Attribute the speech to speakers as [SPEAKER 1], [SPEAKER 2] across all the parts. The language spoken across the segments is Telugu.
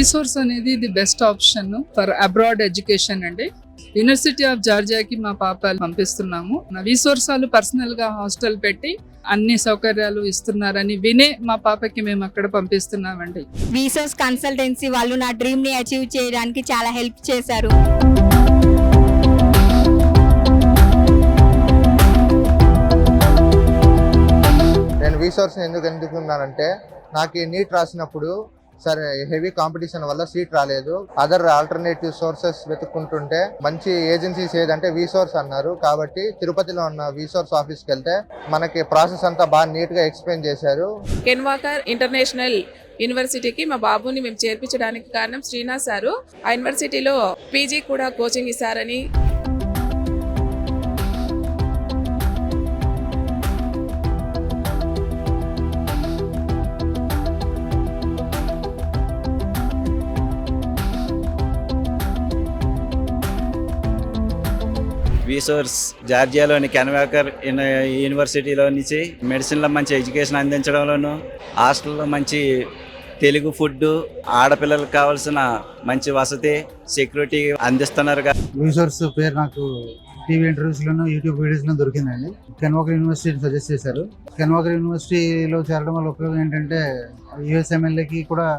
[SPEAKER 1] రీసోర్స్ అనేది the best option for abroad education అండి. యూనివర్సిటీ ఆఫ్ జార్జియాకి మా పాపలు పంపిస్తున్నాము. రీసోర్స్ వాళ్ళు పర్సనల్ గా హాస్టల్ పెట్టి అన్ని సౌకర్యాలు ఇస్తున్నారని వినే మా పాపకి మేము అక్కడ పంపిస్తున్నామండి.
[SPEAKER 2] వీసోర్స్ కన్సల్టెన్సీ వాళ్ళు నా డ్రీమ్ ని అచీవ్ చేయడానికి చాలా హెల్ప్ చేశారు.
[SPEAKER 3] నేను వీసోర్స్ ఎందుకు ఎన్నుకున్నానంటే, నాకు ఈ నీట్ రాసినప్పుడు సరే హెవీ కాంపిటీషన్ వల్ల సీట్ రాలేదు. అదర్ ఆల్టర్నేటివ్ సోర్సెస్ వెతుక్కుంటుంటే మంచి ఏజెన్సీస్ ఏదంటే వీసోర్స్ అన్నారు. కాబట్టి తిరుపతిలో ఉన్న వీసోర్స్ ఆఫీస్కి వెళ్తే మనకి ప్రాసెస్ అంతా బాగా నీట్గా ఎక్స్ప్లెయిన్ చేశారు.
[SPEAKER 4] కెన్వాకర్ ఇంటర్నేషనల్ యూనివర్సిటీకి మా బాబుని మేము చేర్పించడానికి కారణం శ్రీనాథ్ సారు. ఆ యూనివర్సిటీలో పీజీ కూడా కోచింగ్ ఇస్తారని.
[SPEAKER 5] వీసోర్స్ జార్జియాలోని కెన్వాకర్ యూనివర్సిటీలో నుంచి మెడిసిన్లో మంచి ఎడ్యుకేషన్ అందించడంలోను, హాస్టల్లో మంచి తెలుగు ఫుడ్, ఆడపిల్లలకు కావాల్సిన మంచి వసతి, సెక్యూరిటీ అందిస్తున్నారు.
[SPEAKER 6] వీసోర్స్ పేరు నాకు టీవీ ఇంటర్వ్యూస్లోనూ యూట్యూబ్ వీడియోస్లో దొరికిందండి. కెన్వాకర్ యూనివర్సిటీ సజెస్ట్ చేశారు. కెన్వాకర్ యూనివర్సిటీలో చేరడం వల్ల ఉపయోగం ఏంటంటే యూఎస్ఎంఎల్ఏకి కూడా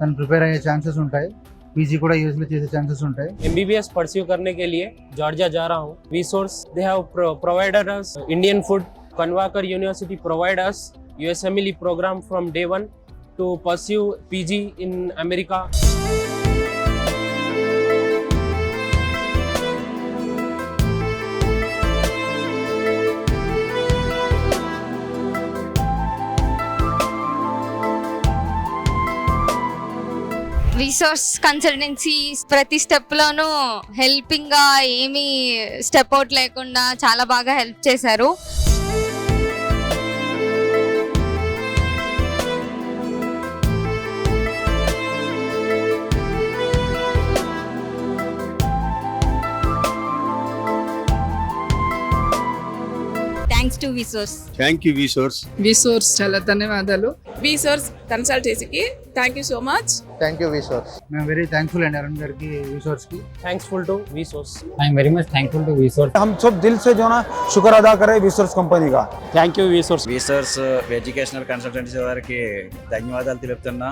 [SPEAKER 6] తను ప్రిపేర్ అయ్యే ఛాన్సెస్ ఉంటాయి. पीजी కూడా యూఎస్ లో చేసే ఛాన్సెస్ ఉంటాయి.
[SPEAKER 7] एमबीबीएस परस्यू करने के लिए जॉर्जिया जा रहा हूँ. VSource they have provided us Indian food. कन्वाकर university provide us USMLE program from day one to pursue PG in America.
[SPEAKER 2] Resource consultancy ప్రతి స్టెప్లోనూ హెల్పింగ్గా ఏమీ స్టెప్ అవుట్ లేకుండా చాలా బాగా హెల్ప్ చేశారు. Thanks to VSource.
[SPEAKER 8] Thank you VSource.
[SPEAKER 1] VSource చాలా ధన్యవాదాలు.
[SPEAKER 4] వీసోర్స్ కన్సల్టెన్సీకి thank you so much.
[SPEAKER 3] Thank you VSource.
[SPEAKER 6] మేము వెరీ థ్యాంక్ఫుల్ అండి అరుణ్ గారికి, వీసోర్స్ కి.
[SPEAKER 7] Thankful to Vsauce.
[SPEAKER 9] I am very much thankful to Vsauce.
[SPEAKER 8] हम सब दिल से जो ना शुक्र अदा करें వీసోర్స్ కంపెనీ का.
[SPEAKER 7] Thank you Vsauce.
[SPEAKER 5] వీసోర్స్ educational consultancy వారికి ధన్యవాదాలు తెలుపుతున్నా.